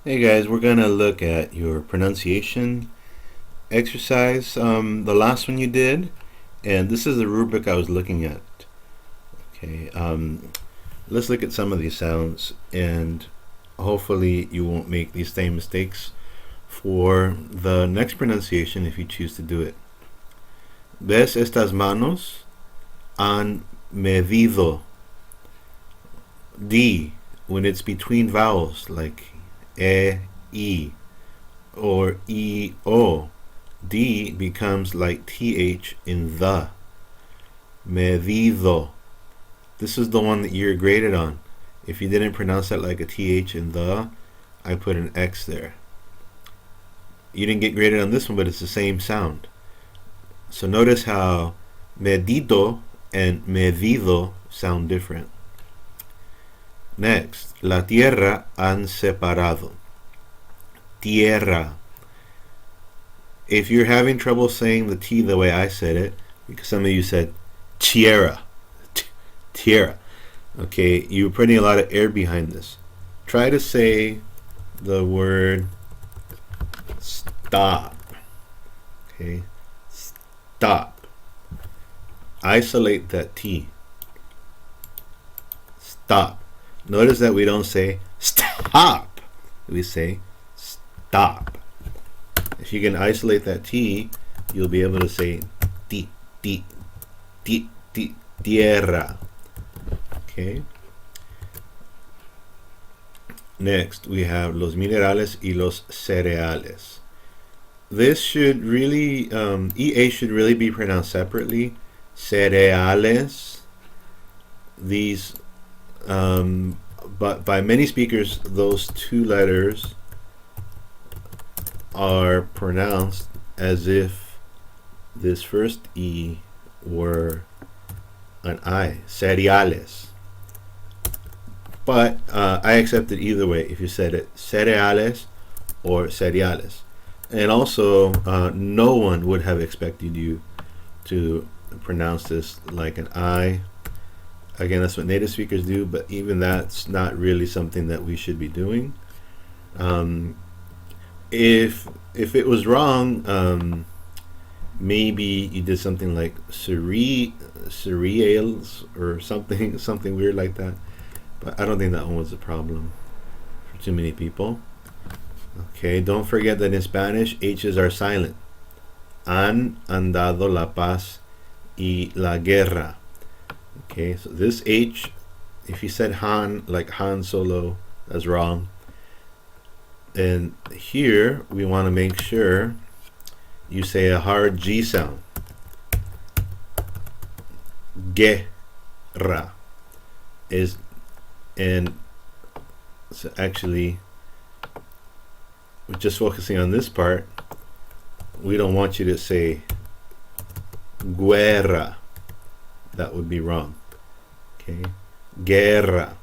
Hey guys, we're gonna look at your pronunciation exercise, the last one you did, and this is the rubric I was looking at. Okay, let's look at some of these sounds, and hopefully you won't make these same mistakes for the next pronunciation if you choose to do it. ¿Ves estas manos? Han medido. D, when it's between vowels, like e, or o, D becomes like th in the. Medido. This is the one that you're graded on. If you didn't pronounce that like a th in the, I put an X there. You didn't get graded on this one, but it's the same sound. So notice how medido and medido sound different. Next, la tierra han separado. Tierra. If you're having trouble saying the T the way I said it, because some of you said tierra, tierra, okay, you're putting a lot of air behind this. Try to say the word stop. Okay, stop. Isolate that T. Stop. Notice that we don't say stop. We say stop. If you can isolate that T, you'll be able to say tierra. Okay. Next, we have los minerales y los cereales. This should really, EA should really be pronounced separately. Cereales. These, but by many speakers, those two letters are pronounced as if this first E were an I, cereales. But I accept it either way if you said it cereales or cereales. And also, no one would have expected you to pronounce this like an I. Again, that's what native speakers do, but even that's not really something that we should be doing. If it was wrong, maybe you did something like cereals or something weird like that. But I don't think that one was a problem for too many people. Okay, don't forget that in Spanish, H's are silent. Han andado la paz y la guerra. Okay, so this H, if you said Han, like Han Solo, that's wrong. And here, we want to make sure you say a hard G sound. Guerra is, and so actually, we're just focusing on this part. We don't want you to say guerra. That would be wrong. Okay, guerra.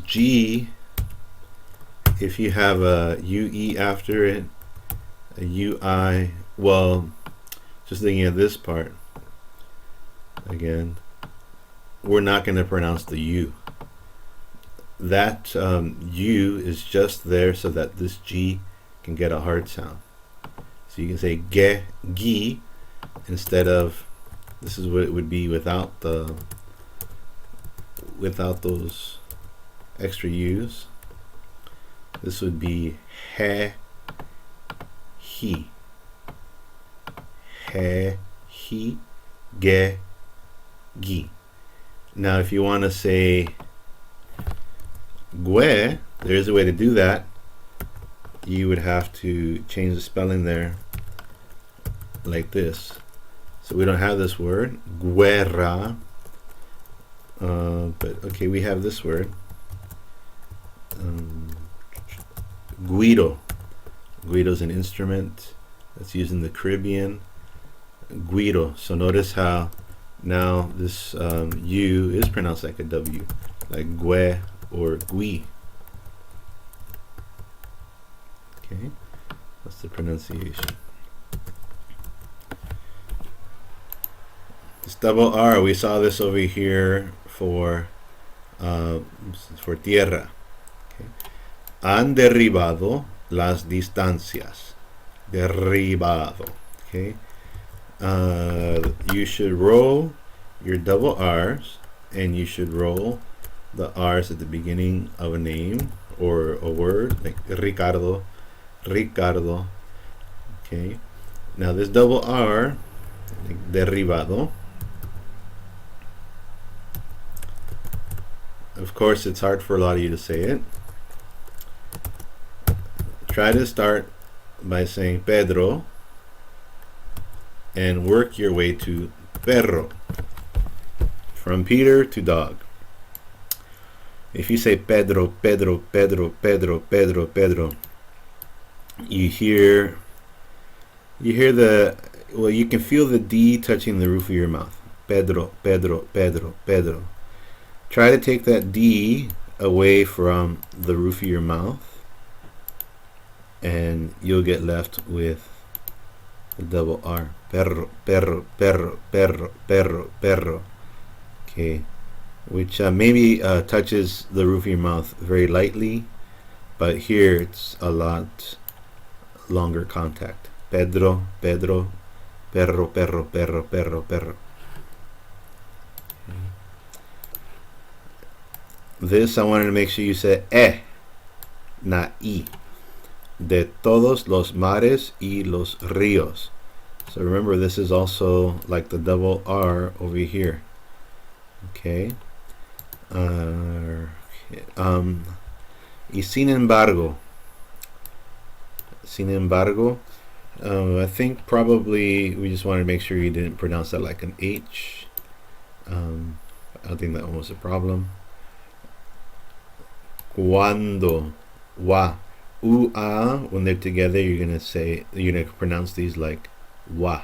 G, if you have a UE after it, a UI, well, just thinking of this part, again, we're not going to pronounce the U. That U is just there so that this G can get a hard sound. So you can say ge, gi, instead of, this is what it would be without those extra U's. This would be he, he, ge, gi. Now if you want to say gue, there's a way to do that. You would have to change the spelling there like this. So we don't have this word, guerra, but okay, we have this word, guido. Guido is an instrument that's used in the Caribbean. Guido. So notice how now this U is pronounced like a W, like gue or gui. Okay, that's the pronunciation. This double R, we saw this over here for tierra. Okay. Han derribado las distancias. Derribado. Okay. You should roll your double R's, and you should roll the R's at the beginning of a name or a word, like Ricardo, Ricardo. Okay. Now this double R, like derribado. Of course, it's hard for a lot of you to say it. Try to start by saying Pedro and work your way to perro, from Peter to dog. If you say Pedro, Pedro, Pedro, Pedro, Pedro, Pedro, you hear the, well, you can feel the D touching the roof of your mouth. Pedro, Pedro, Pedro, Pedro. Try to take that D away from the roof of your mouth, and you'll get left with the double R. Perro, perro, perro, perro, perro, perro. Okay, which maybe touches the roof of your mouth very lightly, but here it's a lot longer contact. Pedro, Pedro, perro, perro, perro, perro, perro. This I wanted to make sure you said not I. De todos los mares y los ríos. So remember, this is also like the double R over here. Okay. Y sin embargo. Sin embargo. I think probably we just wanted to make sure you didn't pronounce that like an H. I don't think that one was a problem. Cuando. Wa. When they're together, you're gonna pronounce these like wa.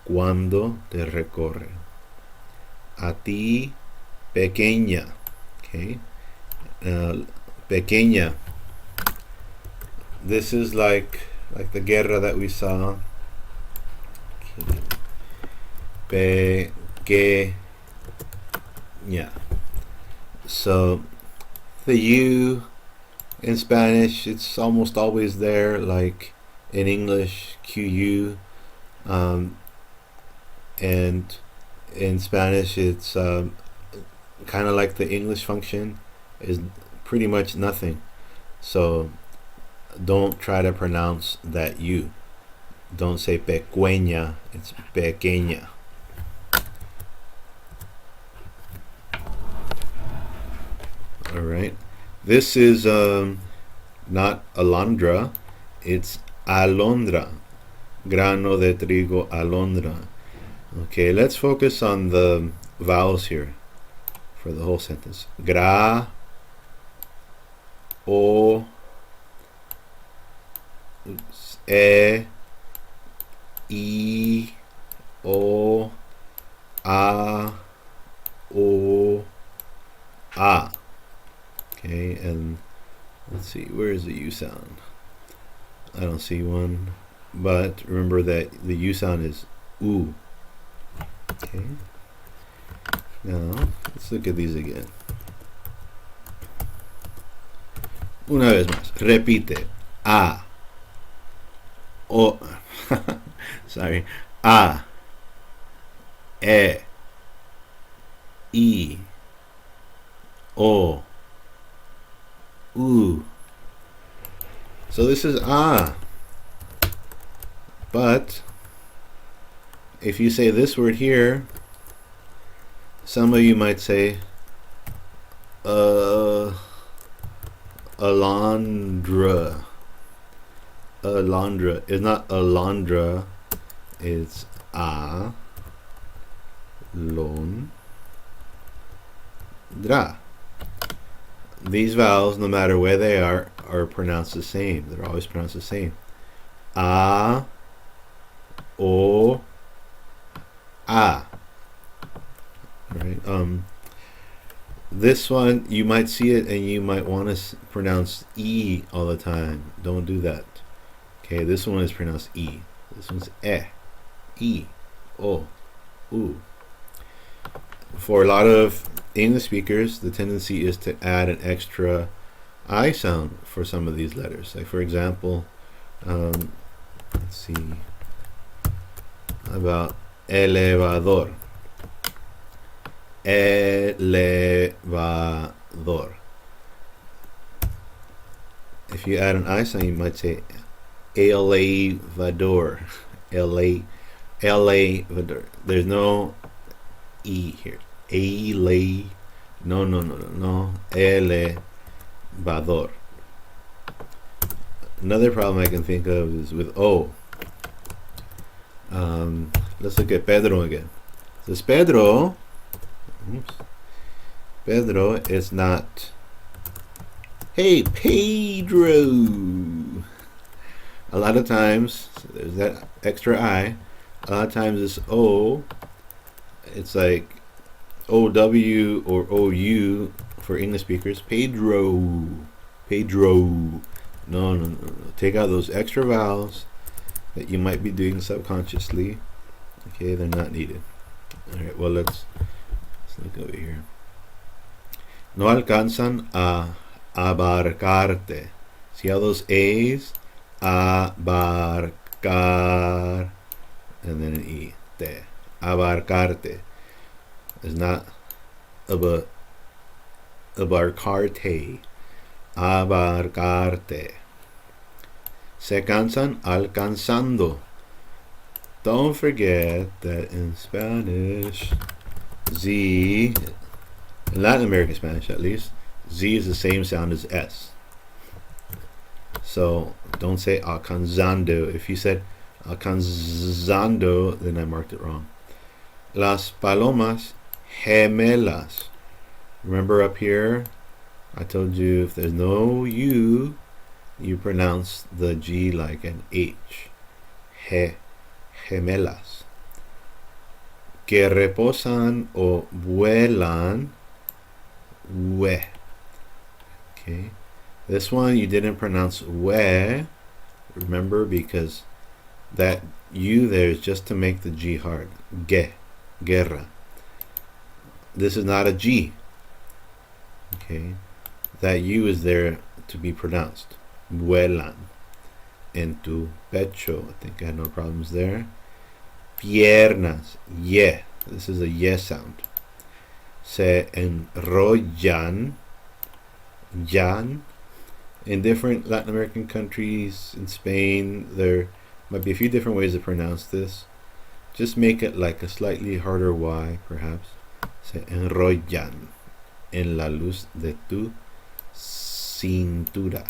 Cuando te recorre. A ti, pequeña. Okay. Pequeña. This is like the guerra that we saw. Okay. Pequeña. So the U in Spanish, it's almost always there, like in English, QU, and in Spanish, it's kind of like the English function, is pretty much nothing. So don't try to pronounce that U. Don't say pequeña, it's pequeña. All right. This is not alondra, it's alondra. Grano de trigo, alondra. Okay, let's focus on the vowels here for the whole sentence. Gra, o, e, I, o, a, o, a. Okay, and let's see, where is the U sound? I don't see one, but remember that the U sound is U. Okay, now let's look at these again. Una vez más, repite. A, o, sorry, A, E, I, O, U. So this is ah. But if you say this word here, some of you might say alondra. Alondra. It's not alondra, it's a lon dra. These vowels, no matter where they are pronounced the same. They're always pronounced the same. A, o, a. Right. This one, you might see it and you might want to pronounce E all the time. Don't do that. Okay, this one is pronounced E. This one's I, O, U. For a lot of English speakers, the tendency is to add an extra I sound for some of these letters. Like, for example, let's see, about elevador. Elevador. If you add an I sound, you might say elevador. Elevador. There's no E here. No. Elevador. Another problem I can think of is with O. Let's look at Pedro again. This Pedro. Oops. Pedro is not. Hey, Pedro. A lot of times, there's that extra I. A lot of times this O, it's like OW or OU for English speakers. Pedro. No. Take out those extra vowels that you might be doing subconsciously. Okay, they're not needed. Alright, well, let's look over here. No alcanzan a abarcarte. See how those A's? Abarcar. And then an E. Te. Abarcarte. It's not abarcarte. Abarcarte. Se cansan alcanzando. Don't forget that in Spanish, Z, in Latin American Spanish at least, Z is the same sound as S. So don't say alcanzando. If you said alcanzando, then I marked it wrong. Las palomas gemelas. Remember up here, I told you if there's no U, you pronounce the G like an H. Gemelas. Que reposan o vuelan. We. Okay. This one you didn't pronounce we. Remember, because that U there is just to make the G hard. Guerra. This is not a G. Okay. That U is there to be pronounced. Vuelan. En tu pecho. I think I had no problems there. Piernas. Yeah. This is a yes sound. Se enrollan. Jan. In different Latin American countries, in Spain, there might be a few different ways to pronounce this. Just make it like a slightly harder Y, perhaps. Se enrollan en la luz de tu cintura.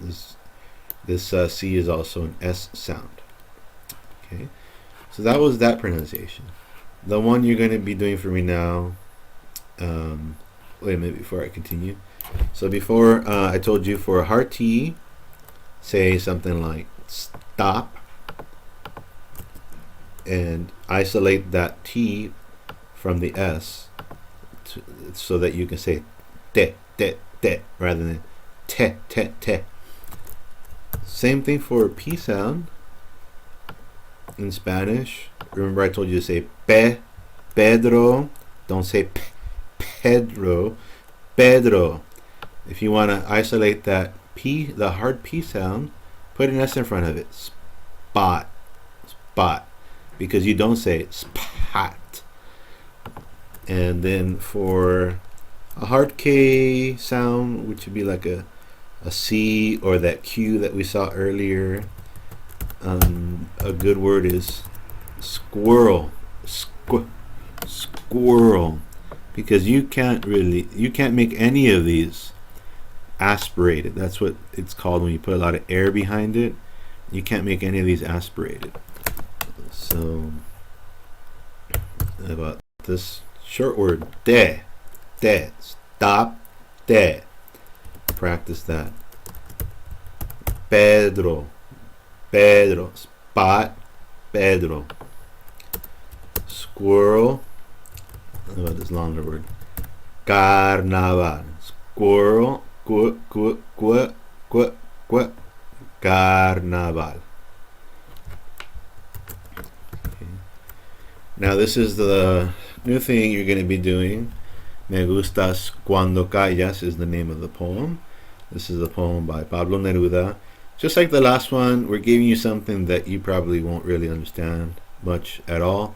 This C is also an S sound. Okay, so that was that pronunciation. The one you're going to be doing for me now. Wait a minute before I continue. So before I told you for a hard T, say something like stop and isolate that T from the S so that you can say te rather than te. Same thing for a P sound in Spanish. Remember I told you to say Pedro. Don't say Pedro. Pedro. If you want to isolate that P, the hard P sound, put an S in front of it. Spot. Because you don't say spot. And then for a hard K sound, which would be like a C or that Q that we saw earlier, a good word is squirrel. Squirrel. Because you can't make any of these aspirated. That's what it's called when you put a lot of air behind it. You can't make any of these aspirated. So about this short word, te, stop, te. Practice that. Pedro, spot, Pedro. Squirrel. What about this longer word? Carnaval. Squirrel. Carnaval. Okay. Now this is the new thing you're going to be doing. Me gustas cuando callas is the name of the poem. This is a poem by Pablo Neruda. Just like the last one, we're giving you something that you probably won't really understand much at all,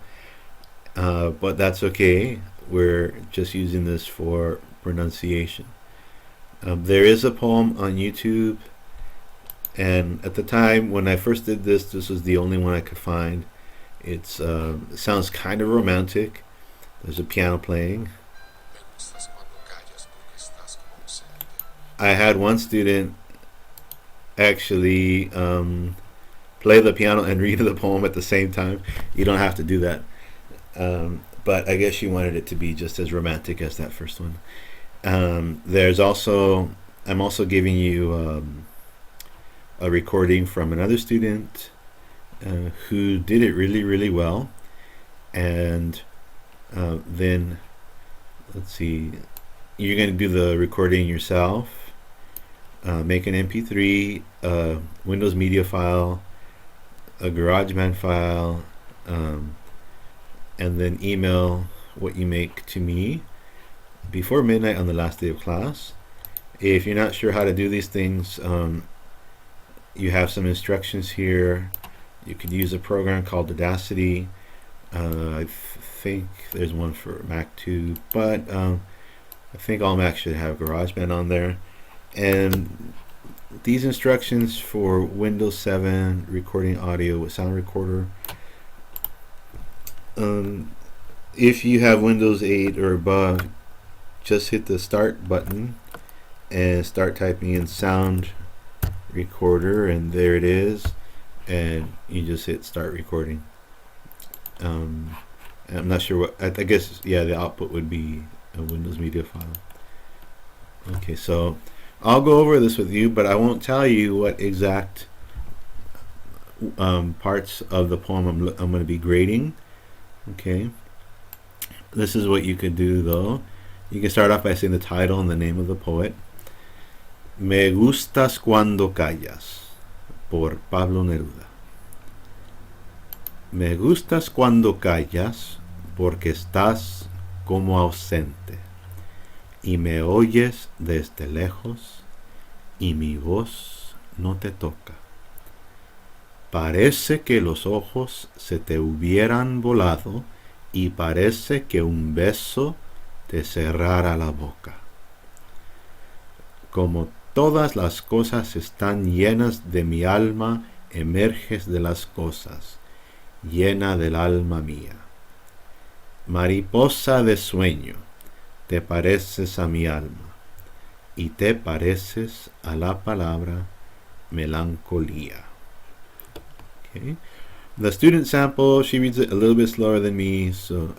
but that's okay. We're just using this for pronunciation. There is a poem on YouTube, and at the time when I first did this, this was the only one I could find. It sounds kind of romantic. There's a piano playing. I had one student actually play the piano and read the poem at the same time. You don't have to do that. But I guess she wanted it to be just as romantic as that first one. I'm also giving you a recording from another student who did it really, really well. And then, let's see, you're going to do the recording yourself. Make an MP3, Windows Media file, a GarageBand file, and then email what you make to me before midnight on the last day of class. If you're not sure how to do these things, you have some instructions here. You could use a program called Audacity. I think there's one for Mac too, but I think all Macs should have GarageBand on there. And these instructions for Windows 7 recording audio with sound recorder. If you have Windows 8 or above, just hit the start button and start typing in sound recorder, and there it is, and you just hit start recording. I'm not sure what, I guess, yeah, the output would be a Windows Media file. Okay, so I'll go over this with you, but I won't tell you what exact parts of the poem I'm going to be grading. Okay, this is what you could do though. You can start off by saying the title and the name of the poet. Me gustas cuando callas, por Pablo Neruda. Me gustas cuando callas, porque estás como ausente, y me oyes desde lejos, y mi voz no te toca. Parece que los ojos se te hubieran volado, y parece que un beso te cerrara la boca. Como todas las cosas están llenas de mi alma, emerges de las cosas, llena del alma mía. Mariposa de sueño, te pareces a mi alma, y te pareces a la palabra melancolía. Okay. The student sample, she reads it a little bit slower than me, so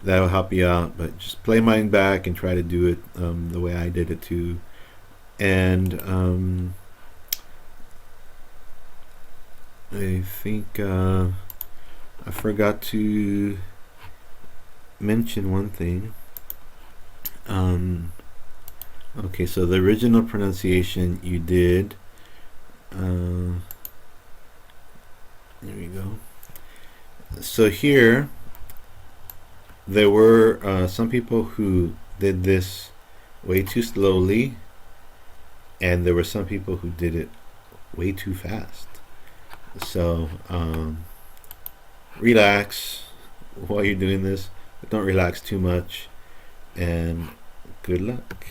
that'll help you out, but just play mine back and try to do it the way I did it too. And I think I forgot to mention one thing. Okay, so the original pronunciation you did, there we go. So here there were some people who did this way too slowly, and there were some people who did it way too fast. So relax while you're doing this, but don't relax too much, and good luck.